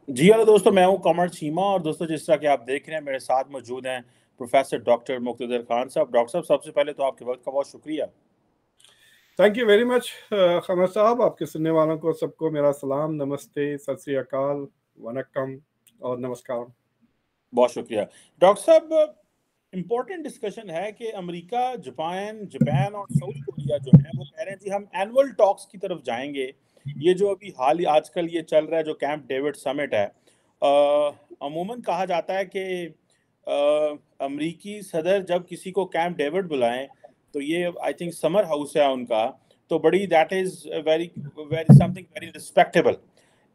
जी hello दोस्तों, मैं हूं कमर चीमा। और दोस्तों, जिस तरह कि आप देख रहे हैं, मेरे साथ मौजूद हैं प्रोफेसर डॉक्टर मुक्तदर खान साहब। डॉक्टर साहब, सबसे पहले तो आपके वक्त का बहुत शुक्रिया। Thank you very much Qamar साहब। आपके सुनने वालों को सबको मेरा सलाम, नमस्ते, सत श्री अकाल, वनक्कम और नमस्कार। बहुत शुक्रिया डॉक्टर साहब। इम्पोर्टेंट डिस्कशन है कि अमेरिका, जापान जापान और साउथ कोरिया जो है वो कह रहे हैं जी हम एनुअल टॉक्स की तरफ जाएंगे। ये जो अभी हाल ही आजकल ये चल रहा है, जो कैंप डेविड समिट है, अमूमन कहा जाता है कि अमरीकी सदर जब किसी को कैंप डेविड बुलाएं तो ये आई थिंक समर हाउस है उनका, तो बड़ी that is very very something very respectable.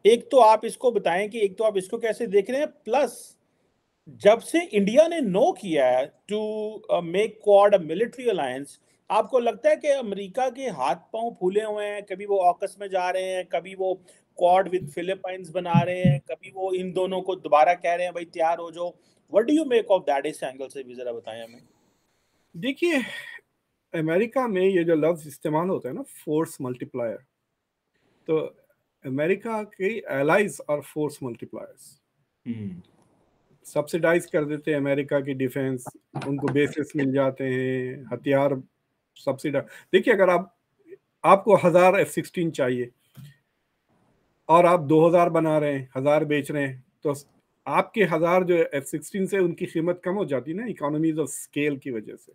एक तो आप इसको बताएं कि एक तो आप इसको कैसे देख रहे हैं, प्लस जब से इंडिया ने नो किया है to make quad a military alliance, आपको लगता है कि अमेरिका के हाथ पांव फूले हुए हैं? कभी वो ऑकस में जा रहे हैं, कभी वो क्वाड विद फिलीपाइंस बना रहे हैं, कभी वो इन दोनों को दोबारा कह रहे हैं भाई तैयार हो जाओ। What do you make of that? इस एंगल से भी जरा बताएं हमें। देखिए, अमेरिका में ये जो लफ्ज़ इस्तेमाल होता है ना, फोर्स मल्टीप्लायर, तो अमेरिका के एलाइज और फोर्स मल्टीप्लायर्स हम्म। सब्सिडाइज कर देते हैं अमेरिका की डिफेंस। उनको बेसिस मिल जाते हैं, हथियार सब्सिडाइज। देखिए, अगर आपको 1000 F-16 चाहिए और आप 2000 बना रहे हैं, 1000 बेच रहे हैं, तो आपके 1000 जो F-16 से उनकी कीमत कम हो जाती है ना, इकोनॉमीज ऑफ स्केल की वजह से।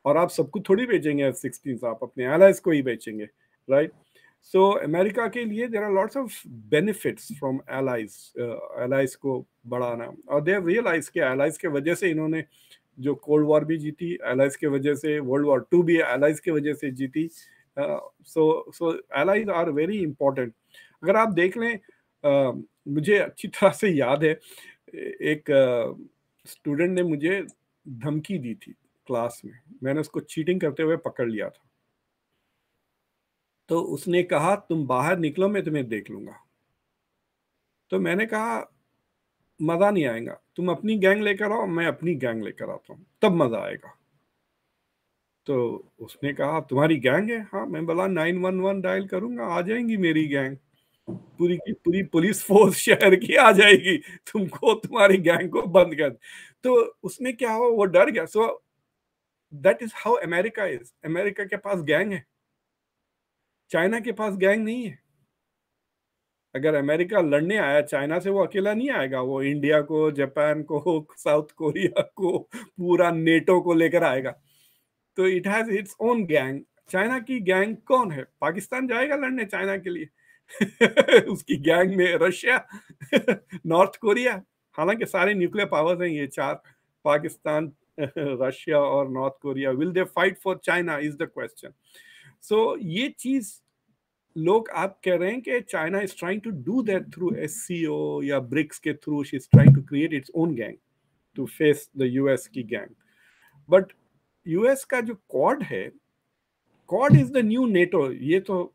और आप सबको थोड़ी बेचेंगे F-16, आप अपने एलाइज को ही बेचेंगे, राइट? सो अमेरिका के लिए there are lots of benefits from allies, allies को बढ़ाना। और दे रियलाइज के एलाइज के वजह से इन्होंने जो कोल्ड वॉर भी जीती, एलाइज के वजह से वर्ल्ड वॉर 2 भी एलाइज के वजह से जीती। सो एलाइज आर वेरी इंपॉर्टेंट। अगर आप देख लें, मुझे अच्छी तरह से याद है, एक स्टूडेंट ने मुझे धमकी दी थी क्लास में। मैंने उसको चीटिंग करते हुए पकड़ लिया था। तो उसने कहा, तुम बाहर निकलो, मैं तुम्हें देख लूंगा। तो मैंने कहा, मजा नहीं आएगा, तुम अपनी गैंग लेकर आओ, मैं अपनी गैंग लेकर आता हूँ, तब मजा आएगा। तो उसने कहा, तुम्हारी गैंग है? हाँ। मैं बोला, 911 डायल करूंगा, आ जाएंगी मेरी गैंग, पूरी की पूरी पुलिस फोर्स शहर की आ जाएगी, तुमको तुम्हारी गैंग को बंद कर। तो उसमें क्या हुआ, वो डर गया। So that is how America is. America के पास गैंग है, चाइना के पास गैंग नहीं है। अगर अमेरिका लड़ने आया चाइना से, वो अकेला नहीं आएगा, वो इंडिया को, जापान को, साउथ कोरिया को, पूरा नेटो को लेकर आएगा। तो it has its own gang. China की गैंग कौन है? पाकिस्तान जाएगा लड़ने चाइना के लिए? उसकी गैंग में रशिया, नॉर्थ कोरिया, हालांकि सारे न्यूक्लियर पावर्स हैं ये चार, पाकिस्तान, रशिया और North Korea. Will they fight for China is the question. So ये चीज लोग आप कह रहे हैं कि China is trying to do that through SCO या ब्रिक्स के through. She is trying to create its own gang to face the US की गैंग। बट यूएस का जो क्वाड है, Quad is the new NATO. ये तो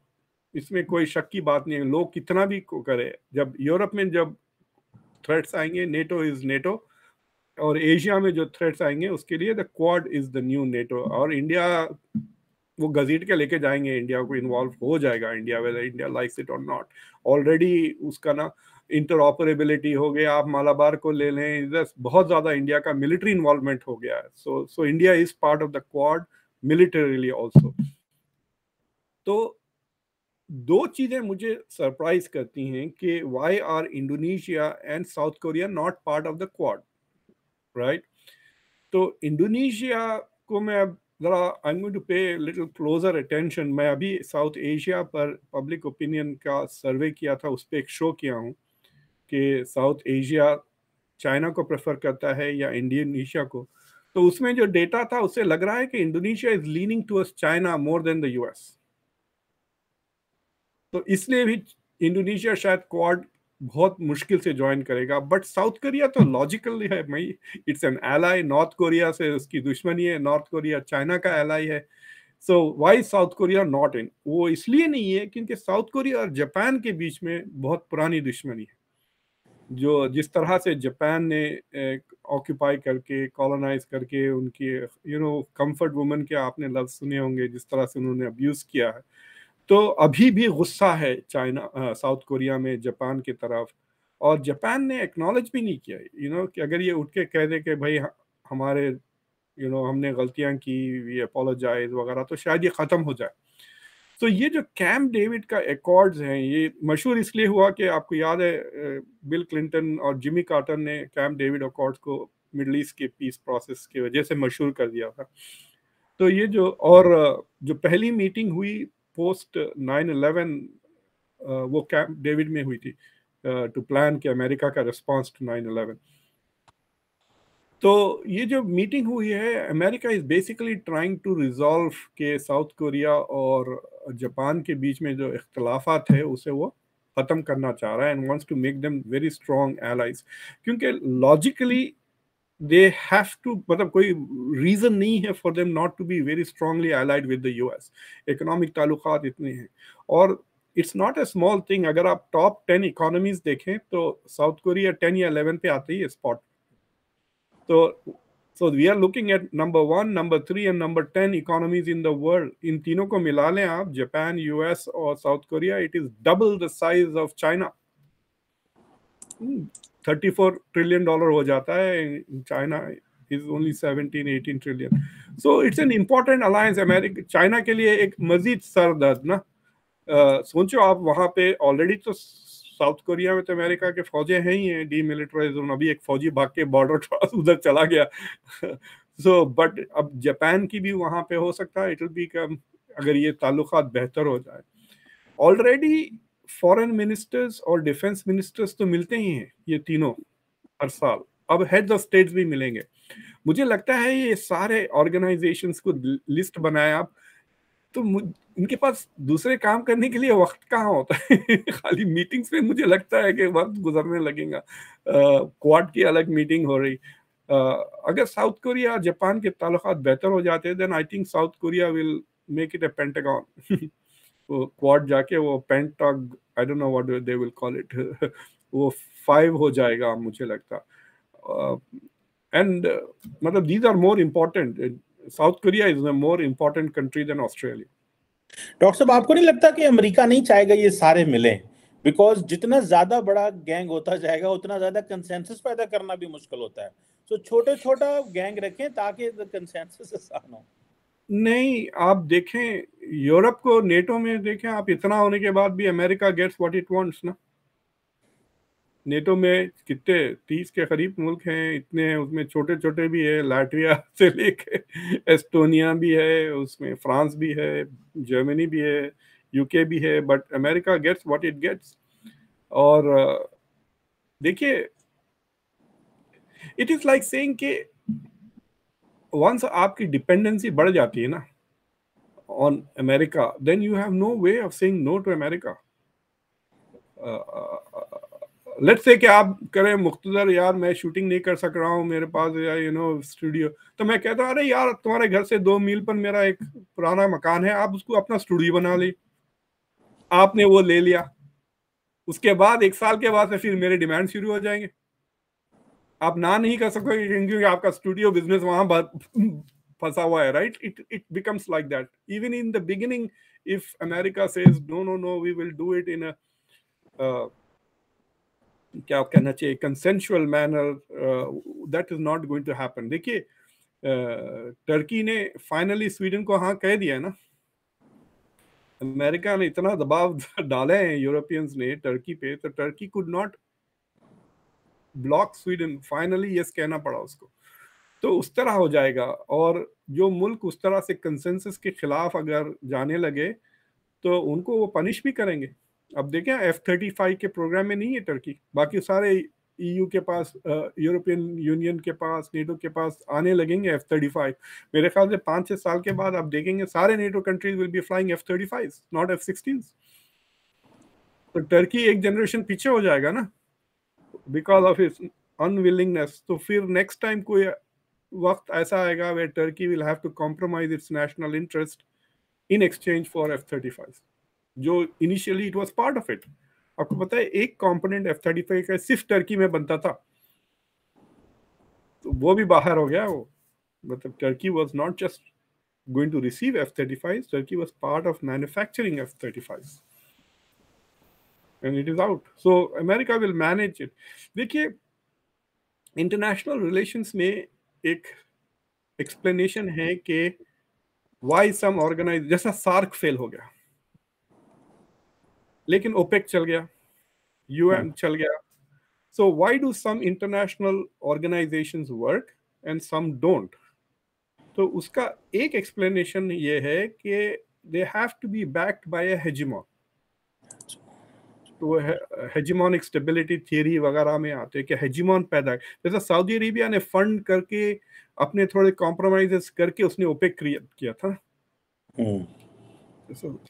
इसमें कोई शक की बात नहीं है, लोग कितना भी को करे। जब यूरोप में जब थ्रेट्स आएंगे, नेटो इज नेटो। और एशिया में जो थ्रेट्स आएंगे, उसके लिए the quad is the new NATO. और इंडिया वो घसीट के लेके जाएंगे, इंडिया को इन्वॉल्व हो जाएगा India, weather India likes it और नॉट। ऑलरेडी उसका ना इंटरऑपरेबिलिटी हो गया। आप मालाबार को ले लें, इधर बहुत ज्यादा इंडिया का मिलिट्री इन्वॉल्वमेंट हो गया है। So India is part of the quad militarily also. तो दो चीजें मुझे सरप्राइज करती हैं कि why are Indonesia and South Korea not part of the quad, right? तो इंडोनेशिया को मैं अब जरा, I am going to pay little closer attention. मैं अभी साउथ एशिया पर पब्लिक ओपिनियन का सर्वे किया था, उस पर एक शो किया हूँ कि साउथ एशिया चाइना को प्रेफर करता है या इंडोनेशिया को। तो उसमें जो डेटा था, उससे लग रहा है कि Indonesia is leaning towards China more than the US. तो इसलिए भी इंडोनेशिया शायद क्वाड बहुत मुश्किल से ज्वाइन करेगा। बट साउथ कोरिया तो लॉजिकल है, मैं, it's an ally. North Korea से उसकी दुश्मनी है, नॉर्थ कोरिया चाइना का एलाई है। So why South Korea not in? वो इसलिए नहीं है क्योंकि साउथ कोरिया और जापान के बीच में बहुत पुरानी दुश्मनी है। जो जिस तरह से जापान ने ऑक्यूपाई करके, कॉलोनाइज करके उनकी, कंफर्ट वुमन के आपने लफ्ज सुने होंगे, जिस तरह से उन्होंने अब्यूज किया है। तो अभी भी गुस्सा है चाइना, साउथ कोरिया में जापान की तरफ। और जापान ने एक्नॉलेज भी नहीं किया, कि अगर ये उठ के कह दे कि भाई हमारे हमने गलतियां की, वी अपोलोजाइज वगैरह, तो शायद ये ख़त्म हो जाए। तो ये जो कैंप डेविड का एकॉर्ड्स हैं, ये मशहूर इसलिए हुआ कि आपको याद है बिल क्लिंटन और जिमी कार्टर ने कैंप डेविड एकॉर्ड्स को मिडल ईस्ट के पीस प्रोसेस की वजह से मशहूर कर दिया था। तो ये जो पहली मीटिंग हुई पोस्ट 9/11, वो कैंप डेविड में हुई थी टू प्लान कि अमेरिका का रिस्पांस टू 9/11। तो ये जो मीटिंग हुई है, America is basically trying to resolve के साउथ कोरिया और जापान के बीच में जो इख्तलाफात है उसे वो ख़त्म करना चाह रहा है, and wants to make them very strong allies, क्योंकि लॉजिकली दे हैव टू, मतलब कोई रीज़न नहीं है for them not to be very strongly allied with the US. Economic ताल्लुकात इतने हैं, और it's not a small thing. अगर आप टॉप 10 इकोनॉमीज देखें तो साउथ कोरिया 10 या 11 पे आते ही spot. So we are looking at number 1, number 3 and number 10 economies in the world. इन तीनों को मिला लें आप, जापान, यूएस और south Korea, it is double the size of China. $34 trillion हो जाता है, China is only 17-18 trillion. So it's an important alliance. America China के लिए एक मजीद सरदर्द ना। सोचो आप, वहां पे ऑलरेडी तो साउथ कोरिया में तो अमेरिका के फौजें हैं ही हैं, डीमिलिटराइज जोन, अभी एक फौजी भाग के बॉर्डर क्रॉस उधर चला गया। सो बट अब जापान की भी वहां पे हो सकता है, इट विल बी कम, अगर ये ताल्लुकात बेहतर हो जाए। ऑलरेडी फॉरेन मिनिस्टर्स और डिफेंस मिनिस्टर्स तो मिलते ही हैं ये तीनों हर साल, अब हेड्स ऑफ स्टेट्स भी मिलेंगे। मुझे लगता है ये सारे ऑर्गेनाइजेशंस को लिस्ट बनाए आप, तो इनके पास दूसरे काम करने के लिए वक्त कहाँ होता है। खाली मीटिंग्स में मुझे लगता है कि वक्त गुजरने लगेगा। क्वाड की अलग मीटिंग हो रही। अगर साउथ कोरिया और जापान के ताल्लुकात बेहतर हो जाते हैं, then I think South Korea will make it a pentagon. वो क्वाड जाके वो pentagon, I don't know what they will call it, वो 5 हो जाएगा मुझे लगता। एंड मतलब these are more important. South Korea is a more important country than Australia. Doctor साहब, आपको नहीं लगता कि अमेरिका नहीं चाहेगा ये सारे मिलें? बिकॉज जितना ज्यादा बड़ा गैंग होता जाएगा उतना ज्यादा कंसेंसस पैदा करना भी मुश्किल होता है। तो छोटे छोटा गैंग रखें ताकि कंसेंसस आसान हो। नहीं, आप देखें यूरोप को, नेटो में देखें आप, इतना होने के बाद भी America gets what it wants ना। नेटो में कितने 30 के करीब मुल्क हैं, इतने हैं, उसमें छोटे छोटे भी है, लाटविया से लेके एस्टोनिया भी है, उसमें फ्रांस भी है, जर्मनी भी है, यूके भी है, but America gets what it gets. और देखिए, इट इज लाइक सेइंग कि वंस आपकी डिपेंडेंसी बढ़ जाती है ना on America, then you have no way of saying no to America. Let's say कि आप करें मुख्तदर, यार मैं शूटिंग नहीं कर सक रहा हूँ, मेरे पास स्टूडियो, तो मैं कहता हूँ अरे यार तुम्हारे घर से 2 मील पर मेरा एक पुराना मकान है, आप उसको अपना स्टूडियो बना ली। आपने वो ले लिया, उसके बाद 1 साल के बाद से फिर मेरे डिमांड शुरू हो जाएंगे। आप ना नहीं कर सकोगे क्योंकि आपका स्टूडियो बिजनेस वहां फंसा हुआ है, right? It becomes like that even in the beginning. If America says no no no, we will do it in a क्या कहना चाहिए, consensual manner, that is not going to happen. देखिए, Turkey ने finally Sweden को हाँ कह दिया ना। अमेरिका ने इतना दबाव डाले हैं यूरोपियंस ने टर्की पे, तो Turkey could not block Sweden, finally yes कहना पड़ा उसको। तो उस तरह हो जाएगा, और जो मुल्क उस तरह से कंसेंसस के खिलाफ अगर जाने लगे तो उनको वो पनिश भी करेंगे। अब देखें, F-35 के प्रोग्राम में नहीं है टर्की, बाकी सारे EU के पास, यूरोपियन यूनियन के पास, नेटो के पास आने लगेंगे F-35। मेरे ख्याल से 5-6 साल के बाद आप देखेंगे सारे NATO countries will be flying F-35, not F-16। तो टर्की एक जनरेशन पीछे हो जाएगा ना बिकॉज ऑफ इट्स अनविलिंगनेस। तो फिर नेक्स्ट टाइम कोई वक्त ऐसा आएगा where Turkey will have to compromise its national interest in exchange for F-35, जो initially it was part of it. आपको पता है एक कंपोनेंट F-35 का सिर्फ टर्की में बनता था, तो वो भी बाहर हो गया। वो मतलब Turkey was not just going to receive F-35, Turkey was part of manufacturing F-35। and it is out. So America will manage it. देखिए इंटरनेशनल रिलेशंस में एक एक्सप्लेनेशन है कि वाई सम ऑर्गेनाइज, जैसा सार्क फेल हो गया लेकिन ओपेक चल गया, यूएन चल गया. So why do some international organisations work and some don't? तो उसका एक एक्सप्लेनेशन ये है कि they have to be backed by a hegemon. तो हेजिमोनिक स्टेबिलिटी थियरी वगैरह में आते हैं कि हेजिमॉन पैदा, जैसा सऊदी अरेबिया ने फंड करके अपने थोड़े कॉम्प्रोमाइजेस करके उसने ओपेक क्रिएट किया था.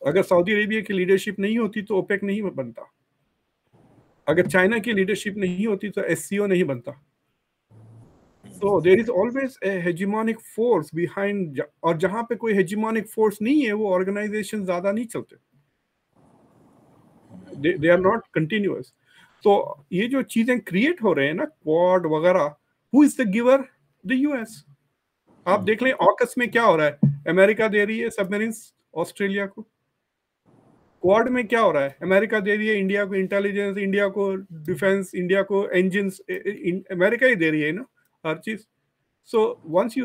अगर सऊदी अरेबिया की लीडरशिप नहीं होती तो ओपेक नहीं बनता. अगर चाइना की लीडरशिप नहीं होती तो एससीओ नहीं बनता. So there is always a hegemonic force behind, और जहां पे कोई hegemonic force नहीं है वो ऑर्गेनाइजेशन ज्यादा नहीं चलते. They are not continuous. तो ये जो चीजें क्रिएट हो रहे हैं ना, क्वाड वगैरह, who is the giver? The US. आप देख लें ऑकस में क्या हो रहा है, अमेरिका दे रही है सबमरीन्स ऑस्ट्रेलिया को. क्वाड में क्या हो रहा है, अमेरिका दे रही है इंडिया को इंटेलिजेंस, इंडिया को डिफेंस, इंडिया को इंजन, अमेरिका ही दे रही है ना हर चीज. So once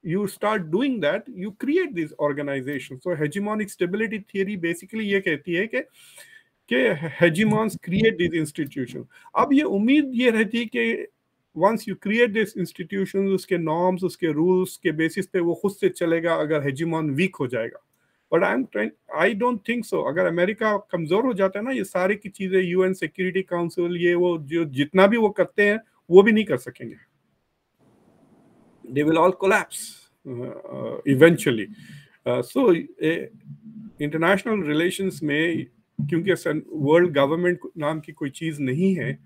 you start doing that, you create these organizations. So hegemonic stability theory basically ये कहती है कि hegemons create these institutions. अब ये उम्मीद ये रहती है कि once you create these institutions, उसके norms, उसके rules के basis पे वो खुद से चलेगा अगर hegemon weak हो जाएगा. But I don't think so. अगर अमेरिका कमजोर हो जाता है ना, ये सारी की चीजें UN सिक्योरिटी काउंसिल ये वो जो जितना भी वो करते हैं वो भी नहीं कर सकेंगे. They will all collapse eventually. So international relations में क्योंकि वर्ल्ड गवर्नमेंट नाम की कोई चीज नहीं है,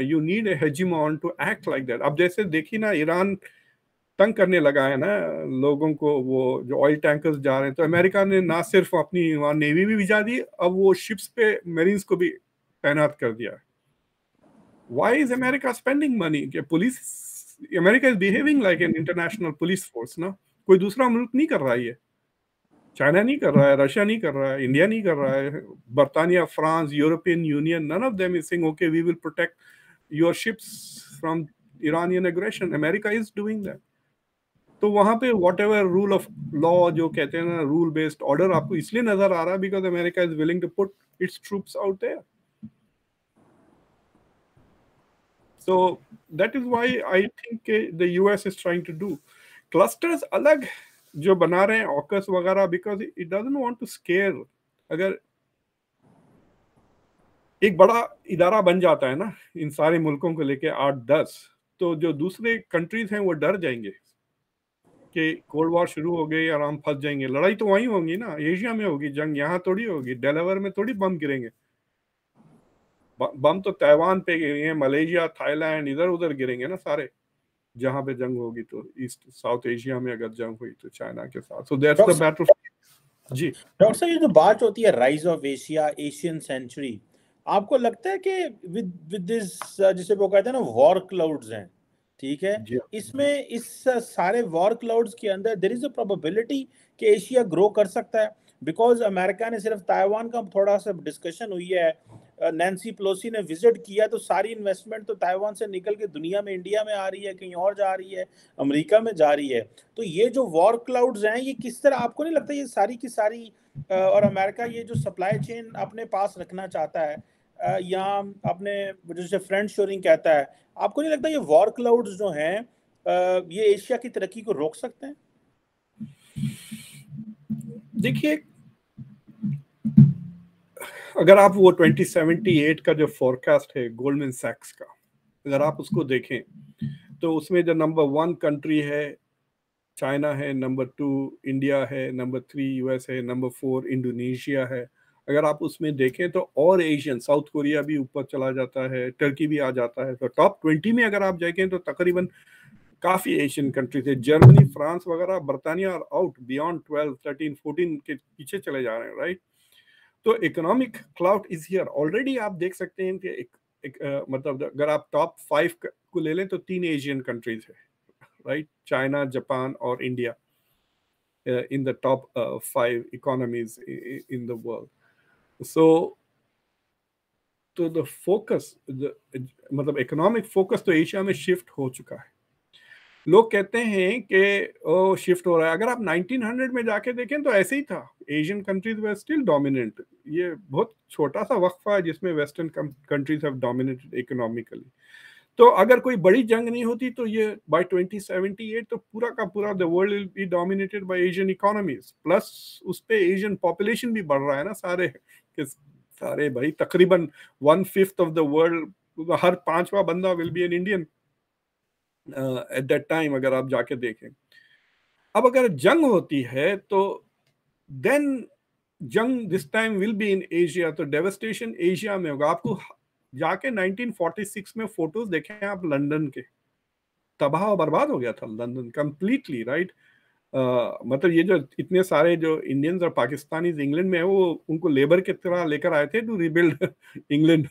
you need a hegemon to act like that. अब जैसे देखिए ना, ईरान तंग करने लगा है ना लोगों को, वो जो ऑयल टैंकर्स जा रहे हैं, तो अमेरिका ने ना सिर्फ अपनी वहाँ नेवी भी भिजा दी, अब वो शिप्स पे मरीन्स को भी तैनात कर दिया. Why is America spending money? Police, America is behaving like an international police force ना. कोई दूसरा मुल्क नहीं कर रहा है, ये चाइना नहीं कर रहा है, रशिया नहीं कर रहा है, इंडिया नहीं कर रहा है, बर्तानिया, France, European Union, none of them is saying okay we will protect your ships from Iranian aggression. America is doing that. तो वहां पे whatever rule of law जो कहते हैं ना, रूल बेस्ड ऑर्डर आपको इसलिए नजर आ रहा है because America is willing to put its troops out there. So that is why I think the US is trying to do clusters अलग जो बना रहे हैं ऑकस वगैरह, because it doesn't want to scare. अगर एक बड़ा इदारा बन जाता है ना इन सारे मुल्कों को लेके 8-10, तो जो दूसरे कंट्रीज हैं वो डर जाएंगे कि कोल्ड वॉर शुरू हो गई और हम फंस जाएंगे. लड़ाई तो वहीं होगी ना, एशिया में होगी जंग, यहाँ थोड़ी होगी. डेलावेयर में थोड़ी बम गिरेंगे. बम तो ताइवान पे गिरेंगे, मलेशिया, थाईलैंड, इधर उधर गिरेंगे ना सारे जहां पे जंग होगी. तो ईस्ट साउथ एशिया में अगर जंग हुई तो चाइना के साथ. So that's the battle. जी डॉक्टर साहब, ये जो बात होती है rise of Asia, Asian century, आपको लगता है कि विद दिस जिसे वो कहते हैं ना वॉर क्लाउड्स हैं, ठीक है, इसमें इस सारे वॉर क्लाउड्स के अंदर देयर इज अ प्रोबेबिलिटी कि एशिया ग्रो कर सकता है? बिकॉज अमेरिका ने सिर्फ ताइवान का थोड़ा सा डिस्कशन हुई है, नैन्सी पेलोसी ने विजिट किया, तो सारी इन्वेस्टमेंट तो ताइवान से निकल के दुनिया में इंडिया में आ रही है, कहीं और जा रही है, अमेरिका में जा रही है. तो ये जो वॉर क्लाउड्स हैं ये किस तरह, आपको नहीं लगता ये सारी की सारी और अमेरिका ये जो सप्लाई चेन अपने पास रखना चाहता है या अपने जैसे फ्रेंड शोरिंग कहता है, आपको नहीं लगता ये वॉर क्लाउड्स जो हैं ये एशिया की तरक्की को रोक सकते हैं? देखिए अगर आप वो 2078 का जो फोरकास्ट है गोल्डमैन सैक्स का, अगर आप उसको देखें तो उसमें जो नंबर 1 कंट्री है चाइना है, नंबर 2 इंडिया है, नंबर 3 यूएस है, नंबर 4 इंडोनेशिया है. अगर आप उसमें देखें तो और एशियन, साउथ कोरिया भी ऊपर चला जाता है, टर्की भी आ जाता है. तो टॉप 20 में अगर आप देखें तो तकरीबन काफी एशियन कंट्रीज है. जर्मनी, फ्रांस वगैरह, बर्तानिया आउट बियॉन्ड 12, 13, 14 के पीछे चले जा रहे हैं. राइट. तो economic cloud is here already. आप देख सकते हैं कि मतलब अगर आप टॉप 5 को ले लें तो 3 एशियन कंट्रीज है. राइट. चाइना, जापान और India in the top 5 economies in the world. So तो द फोकस मतलब इकोनॉमिक फोकस तो एशिया में शिफ्ट हो चुका है। लोग कहते हैं कि ओ शिफ्ट हो रहा है, अगर आप 1900 में जाके देखें तो ऐसे ही था, Asian countries were still dominant. ये बहुत छोटा सा वक्फा है जिसमें western countries have dominated economically. तो अगर कोई बड़ी जंग नहीं होती तो ये बाय 2078 तो पूरा का पूरा the world will be dominated by Asian economies, plus उस पे एशियन पॉपुलेशन भी बढ़ रहा है ना, सारे के सारे भाई तकरीबन 1/5 ऑफ द वर्ल्ड, हर 5वां बंदा will be an Indian at that time, अगर आप जाके देखें। अब अगर जंग होती है तो देन जंग this time will be in Asia, तो डेवस्टेशन एशिया में होगा। आपको जाके 1946 में फोटोज देखें आप लंदन के, तबाह और बर्बाद हो गया था लंदन कंप्लीटली, राइट। मतलब ये जो इतने सारे जो इंडियंस और पाकिस्तानी इंग्लैंड में है, वो उनको लेबर की तरह लेकर आए थे टू रिबिल्ड इंग्लैंड।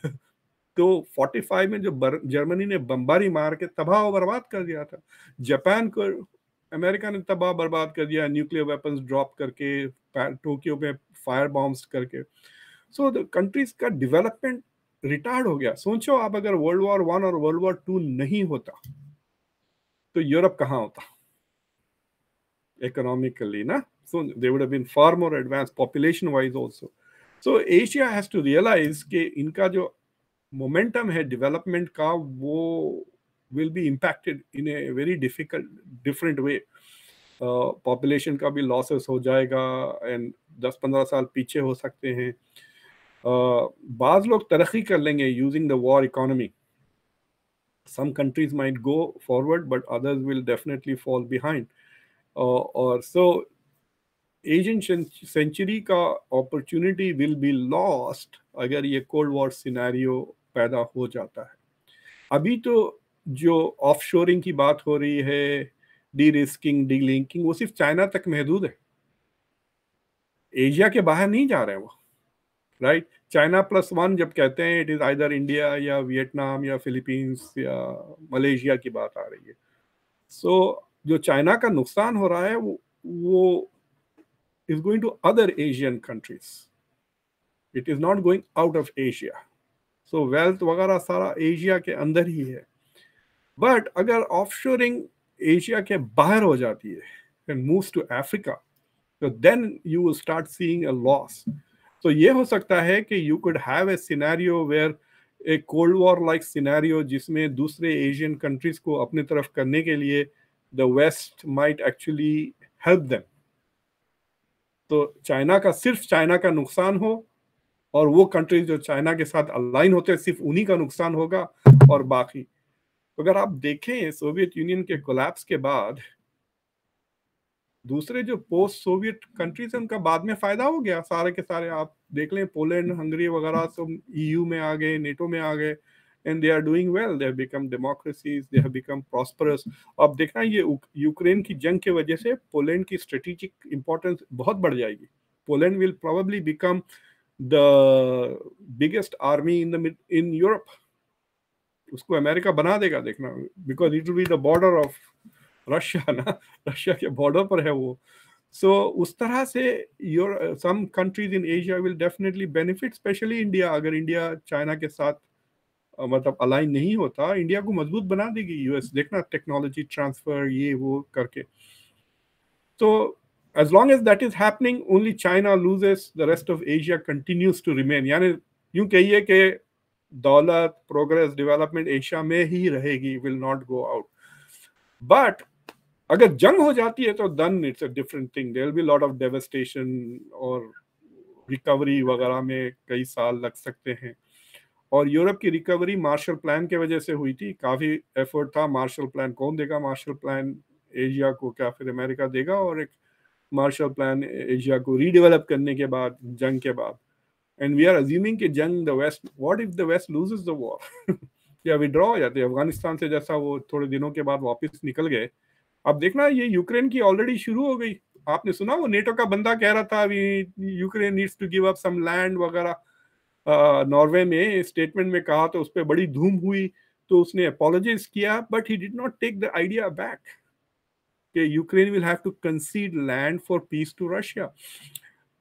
तो 45 में जो जर्मनी ने बमबारी मार के तबाह और बर्बाद कर दिया था, जापान को अमेरिका ने तबाह बर्बाद कर दिया न्यूक्लियर वेपन्स ड्रॉप करके, टोक्यो में फायर बॉम्ब्स करके। सो द कंट्रीज का डेवलपमेंट रिटार्ड हो गया। सोचो आप, अगर वर्ल्ड वॉर 1 और वर्ल्ड वॉर 2 नहीं होता तो यूरोप कहाँ होता इकोनॉमिकली ना? So they would have been far more advanced population wise also. So Asia has to realize कि इनका जो मोमेंटम है डेवलपमेंट का, वो will be impacted in a very different way. Population का भी लॉसेस हो जाएगा एंड 10-15 साल पीछे हो सकते हैं। बाज लोग तरक्की कर लेंगे using the war economy. Some countries might go forward but others will definitely fall behind. और so एशियन सेंचुरी का अपॉर्चुनिटी विल बी लॉस्ट अगर ये कोल्ड वॉर सिनेरियो पैदा हो जाता है। अभी तो जो ऑफशोरिंग की बात हो रही है, डी रिस्किंग, डी लिंकिंग, वो सिर्फ चाइना तक महदूद है, एशिया के बाहर नहीं जा रहे हैं वो, राइट। चाइना +1 जब कहते हैं, इट इज आइदर इंडिया या वियतनाम या फिलीपींस या मलेशिया की बात आ रही है। सो जो चाइना का नुकसान हो रहा है वो is going to other Asian countries. It is not going out of Asia. So wealth वगैरह सारा एशिया के अंदर ही है। बट अगर ऑफशोरिंग एशिया के बाहर हो जाती है and moves to Africa, so then you will start seeing a loss. So ये हो सकता है कि you could have a scenario where a Cold War like scenario जिसमें दूसरे एशियन कंट्रीज को अपने तरफ करने के लिए the West might actually help them. तो चाइना का सिर्फ चाइना का नुकसान हो और वो कंट्रीज जो चाइना के साथ अलाइन होते हैं सिर्फ उन्हीं का नुकसान होगा, और बाकी अगर आप देखें सोवियत यूनियन के कोलैप्स के बाद दूसरे जो पोस्ट सोवियत कंट्रीज हैं उनका बाद में फायदा हो गया सारे के सारे। आप देख लें पोलैंड, हंगरी वगैरह सब EU में आ गए, नेटो में आ गए, and they are doing well. They have become democracies, they have become prosperous. अब देखना ये यूक्रेन की जंग के वजह से पोलैंड की स्ट्रेटेजिक इंपॉर्टेंस बहुत बढ़ जाएगी। Poland will probably become the biggest army in Europe. उसको अमेरिका बना देगा देखना, because it will be the border of Russia ना, रशिया के बॉर्डर पर है वो। So उस तरह से some countries in Asia will definitely benefit, especially India। अगर इंडिया चाइना के साथ मतलब अलाइन नहीं होता, इंडिया को मजबूत बना देगी यूएस, देखना टेक्नोलॉजी ट्रांसफर ये वो करके। तो as long as that is happening, only China loses, the rest of Asia continues to remain। यानी यूं कहिए कि दौलत, प्रोग्रेस, डेवलपमेंट एशिया में ही रहेगी, will not go out। But अगर जंग हो जाती है तो then it's a different thing, there will be a lot of devastation और रिकवरी वगैरह में कई साल लग सकते हैं। और यूरोप की रिकवरी मार्शल प्लान के वजह से हुई थी, काफी एफर्ट था। मार्शल प्लान कौन देगा? मार्शल प्लान एशिया को क्या फिर अमेरिका देगा? और एक मार्शल प्लान एशिया को रीडेवलप करने के बाद, जंग के बाद। एंड वी आर अज्यूमिंग कि जंग the West, what if the West loses the war या विड्रॉ हो जाते हैं अफगानिस्तान से, जैसा वो थोड़े दिनों के बाद वापस निकल गए। अब देखना ये यूक्रेन की ऑलरेडी शुरू हो गई। आपने सुना वो नेटो का बंदा कह रहा था अभी Ukraine needs to give up some land वगैरह, नॉर्वे में स्टेटमेंट में कहा, तो उस पर बड़ी धूम हुई, तो उसने अपोलोजाइज किया, but he did not take the idea back कि Ukraine will have to concede land for peace to Russia.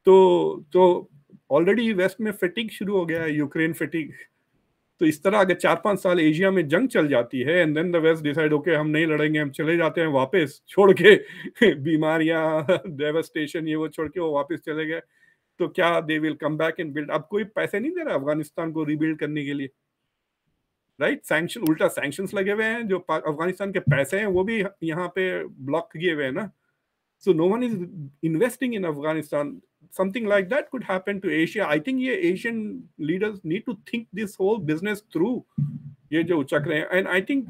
तो ऑलरेडी वेस्ट में फैटिग शुरू हो गया है, यूक्रेन फैटिग। तो इस तरह अगर 4-5 साल एशिया में जंग चल जाती है and then the West decide okay हम नहीं लड़ेंगे, हम चले जाते हैं वापस, छोड़ के बीमारियां, डेवास्टेशन, ये वो छोड़ के वो वापस चले गए, तो क्या they will come back and build? अब कोई पैसे नहीं दे रहा अफगानिस्तान को रिबिल्ड करने के लिए, राइट? सैंक्शन, उल्टा सैंक्शंस लगे हुए हैं, जो अफगानिस्तान के पैसे हैं वो भी यहाँ पे ब्लॉक किए हुए हैं ना। So no one is investing in Afghanistan. Something like that could happen to Asia. I think ये Asian leaders need to think this whole business through. ये जो उचक रहे हैं, and I think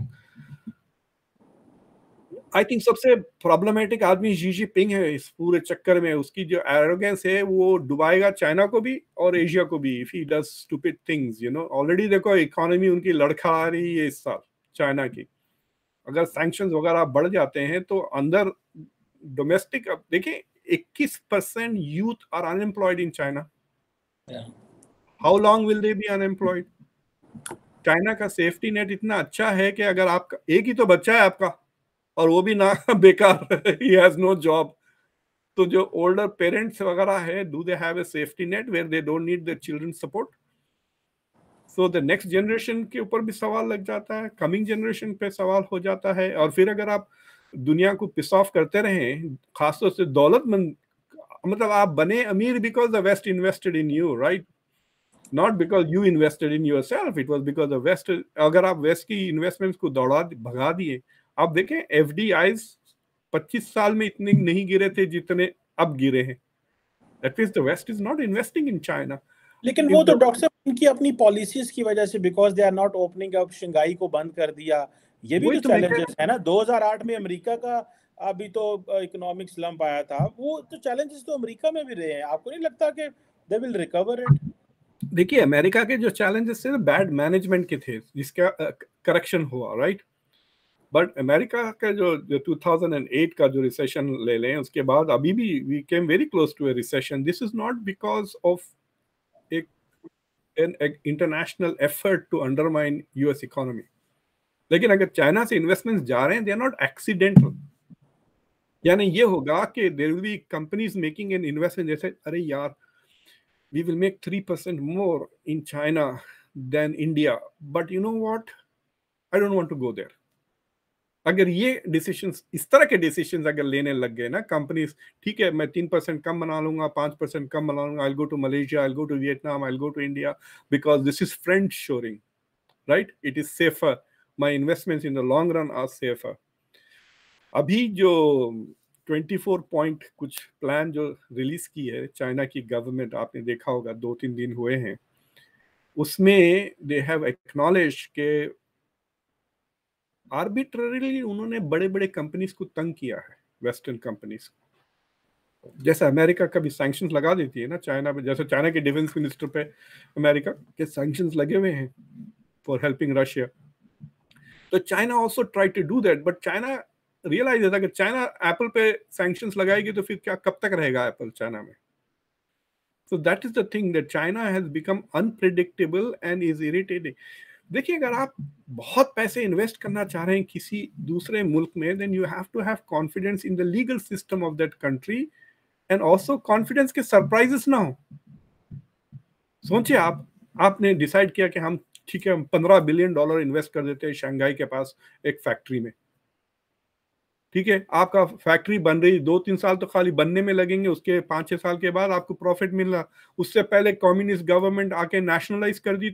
सबसे प्रॉब्लमेटिक आदमी शी जिनपिंग है इस पूरे चक्कर में। उसकी जो एरोगेंस है वो डुबाएगा चाइना को भी और एशिया को भी, if he does stupid things, you know. Already देखो इकोनॉमी उनकी लड़खड़ा रही है इस साल चाइना की। अगर सैंक्शंस वगैरह बढ़ जाते हैं तो अंदर डोमेस्टिक, अब देखिए 21% youth are unemployed in China. How long will they be unemployed? China का सेफ्टी नेट इतना अच्छा है कि अगर आपका एक ही तो बच्चा है आपका और वो भी ना बेकार, ही हैज नो जॉब, तो जो ओल्डर पेरेंट्स वगैरह है, do they have a safety net where they don't need their children support? So the next generation के ऊपर भी सवाल लग जाता है, कमिंग जनरेशन पे सवाल हो जाता है। और फिर अगर आप दुनिया को पिस ऑफ करते रहे, खासतौर से दौलतमंद, मतलब आप बने अमीर because the West invested in you, right? Not because you invested in yourself, it was because the West. अगर आप वेस्ट की इन्वेस्टमेंट्स को दौड़ा भगा दिए, आप देखें एफडीआईज 25 साल में इतने नहीं गिरे थे जितने अब गिरे हैं। That means the West is not investing in China. लेकिन वो तो डॉक्टर साहब उनकी अपनी पॉलिसीज की वजह से, because they are not opening up, Shanghai को बंद कर दिया, ये भी तो चैलेंजेस है ना। 2008 में अमेरिका का अभी तो इकोनॉमिक स्लम्प आया था, वो तो चैलेंजेस तो अमेरिका में भी रहे हैं। आपको नहीं लगता कि दे विल रिकवर इट? देखिए अमेरिका के जो चैलेंजेस थे बैड मैनेजमेंट के थे, जिसका करेक्शन हुआ, राइट? बट अमेरिका का जो 2008 का जो रिसेशन ले लें, उसके बाद अभी भी we came very close to a recession. This is not because of एक an international effort to undermine US economy. लेकिन अगर चाइना से इन्वेस्टमेंट्स जा रहे हैं, दे आर नॉट एक्सीडेंटल। यानी ये होगा कि there will be companies making an investment, जैसे अरे यार we will make 3% more in China than India, but you know what, I don't want to go there. अगर ये डिसीजंस, इस तरह के डिसीजंस अगर लेने लग गए ना कंपनीज, ठीक है मैं 3% कम बना लूंगा, 5% कम बना लूंगा, I will go to Malaysia, I will go to Vietnam, I will go to India, because this is friend shoring, right? It is safer, my investments in the long run are safer. अभी जो 24 point कुछ plan जो release की है China की government, आपने देखा होगा 2-3 दिन हुए हैं, उसमें दे हैव एक्नॉलेज के आर्बिट्ररीली उन्होंने बड़े बड़े कंपनीज को तंग किया है, वेस्टर्न कंपनीज को। जैसे अमेरिका का भी सैंक्शंस लगा देती है ना चाइना पे, जैसे चाइना के डिफेंस मिनिस्टर पे अमेरिका के सैंक्शंस लगे हुए हैं फॉर हेल्पिंग रशिया। तो China also try to do that, but China realize है अगर चाइना एप्पल पे सैंक्शंस लगाएगी तो फिर क्या, कब तक रहेगा एप्पल चाइना में? So that is the thing, that China has become unpredictable and is irritating. देखिए अगर आप बहुत पैसे इन्वेस्ट करना चाह रहे हैं किसी दूसरे मुल्क में, then you have to have confidence in the legal system of that country and also confidence के सरप्राइजेस ना हो। सोचिए आपने डिसाइड किया कि हम ठीक है हम $15 बिलियन इन्वेस्ट कर देते हैं शंघाई के पास एक फैक्ट्री में, ठीक है आपका फैक्ट्री बन रही 2-3 साल तो खाली बनने में लगेंगे, उसके 5-6 साल के बाद आपको प्रॉफिट मिल रहा। उससे पहले कम्युनिस्ट गवर्नमेंट आके नेशनलाइज कर दी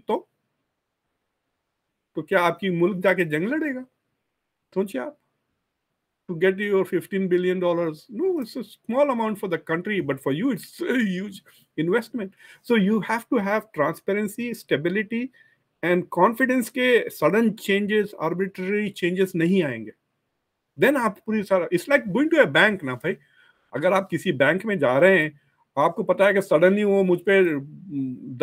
तो क्या आपकी मुल्क जाके जंग लड़ेगा? सोचिए आप, to get your $15 billion, no, it's a small amount for the country, but for you it's a huge investment. So you have to have transparency, stability and confidence के sudden changes, arbitrary changes नहीं आएंगे। Then आप पूरी सारा, it's like going to a bank ना भाई, अगर आप किसी बैंक में जा रहे हैं, आपको पता है कि सडनली वो मुझ पे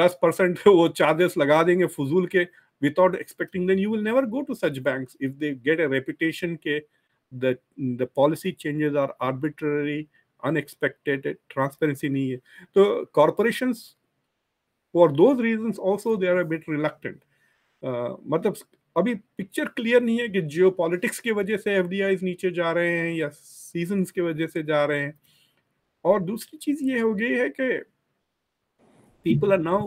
10% वो चार्जेस लगा देंगे फजूल के, without expecting, then you will never go to such banks if they get a reputation के the policy changes are arbitrary, unexpected, transparency नहीं है। तो corporations for those reasons also they are a bit reluctant। मतलब अभी picture clear नहीं है कि geopolitics की वजह से एफडीआईज नीचे जा रहे हैं या सीजन्स की वजह से जा रहे हैं। और दूसरी चीज ये हो गई है कि people are now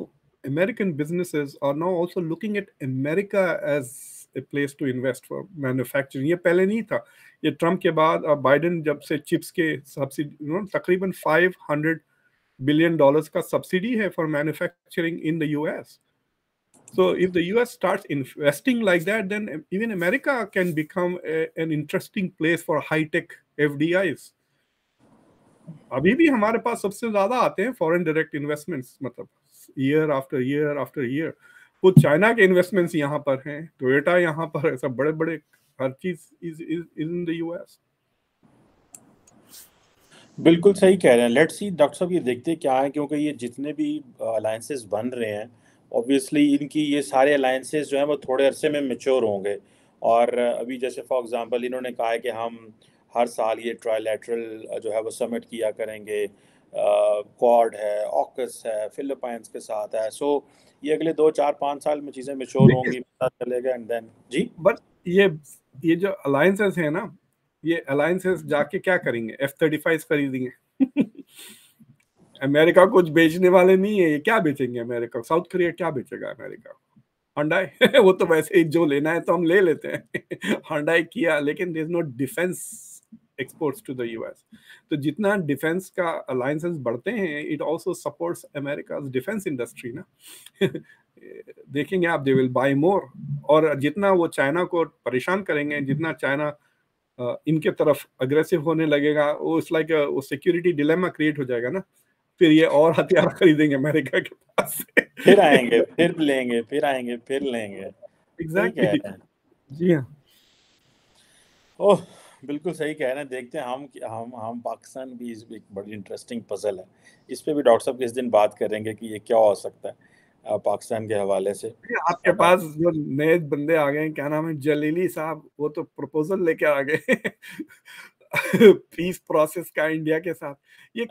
American businesses are now also looking at America as a place to invest for manufacturing. ये पहले नहीं था, ये ट्रम्प के बाद बाइडेन जब से चिप्स के सब्सिडी तकरीबन $500 billion का सब्सिडी है for manufacturing in the US. So if the US starts investing like that, then even America can become an interesting place for high-tech FDIs. अभी भी हमारे पास सबसे ज्यादा आते हैं फॉरेन डायरेक्ट इन्वेस्टमेंट्स, मतलब year after year after year वो China के इन्वेस्टमेंट्स यहाँ पर हैं, टोयोटा यहाँ पर है, सब बड़े बड़े, हर चीज इज इन द यूएस। बिल्कुल सही कह रहे हैं। लेट्स सी डॉक्टर साहब, ये देखते क्या है, क्योंकि ये जितने भी अलायंसेस बन रहे हैं ऑब्वियसली इनकी ये सारे अलायंसेस जो हैं वो थोड़े अरसे में मैच्योर होंगे। और अभी जैसे फॉर एग्जांपल इन्होंने कहा है कि हम हर साल ये ट्राइलैटरल जो है वो समिट किया करेंगे, क्वाड है, ऑकस है, फिलीपाइंस के साथ है। सो ये अगले 2 4 5 साल में चीज़ें मैच्योर होंगी, पता चलेगा। एंड देन जी बट ये जो अलायंसेस है ना, ये अलायंसेस जाके क्या करेंगे? F-35 खरीदेंगे। अमेरिका कुछ बेचने वाले नहीं है, ये क्या बेचेंगे अमेरिका? साउथ कोरिया क्या बेचेगा अमेरिका? Hyundai वो तो वैसे ही जो लेना है तो हम ले लेते हैं। Hyundai किया, लेकिन there is no defence exports to the US. तो जितना डिफेंस का अलायंसेस बढ़ते हैं, it also supports America's defence industry ना। देखेंगे आप, दे विल बाय मोर। और जितना वो चाइना को परेशान करेंगे, जितना चाइना इनके तरफ अग्रेसिव होने लगेगा, वो इट्स लाइक वो सिक्योरिटी डिलेमा क्रिएट हो जाएगा ना, फिर ये और हथियार खरीदेंगे अमेरिका के पास से। फिर आएंगे, फिर लेंगे, फिर आएंगे, फिर लेंगे। एग्जैक्टली जी हाँ। ओह बिल्कुल सही कह रहे हैं। देखते हैं हम पाकिस्तान भी एक बड़ी इंटरेस्टिंग पजल है। इस पे भी डॉक्टर साहब किस दिन बात करेंगे कि ये क्या हो सकता है पाकिस्तान के हवाले से। आपके पास जो नए बंदे आ गए, क्या नाम है, जलीली साहब, वो तो प्रपोजल लेके आ गए पीस प्रोसेस का इंडिया के साथ। ये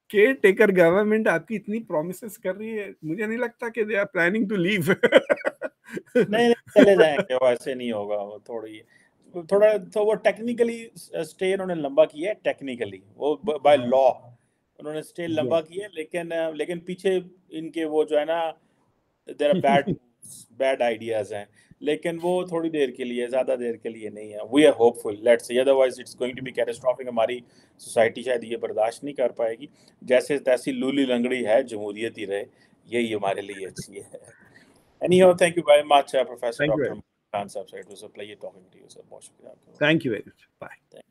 केयर टेकर गवर्नमेंट आपकी इतनी प्रोमिसेस कर रही है, मुझे नहीं लगता कि they are planning to leave. नहीं चले जाएंगे, वो ऐसे नहीं होगा। वो थोड़ा तो वो टेक्निकली स्टे उन्होंने लंबा किया है, टेक्निकली वो बाय लॉ उन्होंने स्टे लंबा किया है। लेकिन पीछे इनके वो जो है ना, देयर आर बैड आइडियाज हैं, लेकिन वो थोड़ी देर के लिए, ज्यादा देर के लिए नहीं है। We are hopeful, let's see, otherwise it's going to be catastrophic. हमारी सोसाइटी शायद ये बर्दाश्त नहीं कर पाएगी। जैसे तैसी लूली लंगड़ी है, जमहूरियत ही रहे, यही हमारे लिए अच्छी है। Anyhow, thank you very much, Professor Dr. Khan Sahab. It was a pleasure talking to you, sir. बहुत शुक्रिया आपका। Thank you very much. Bye.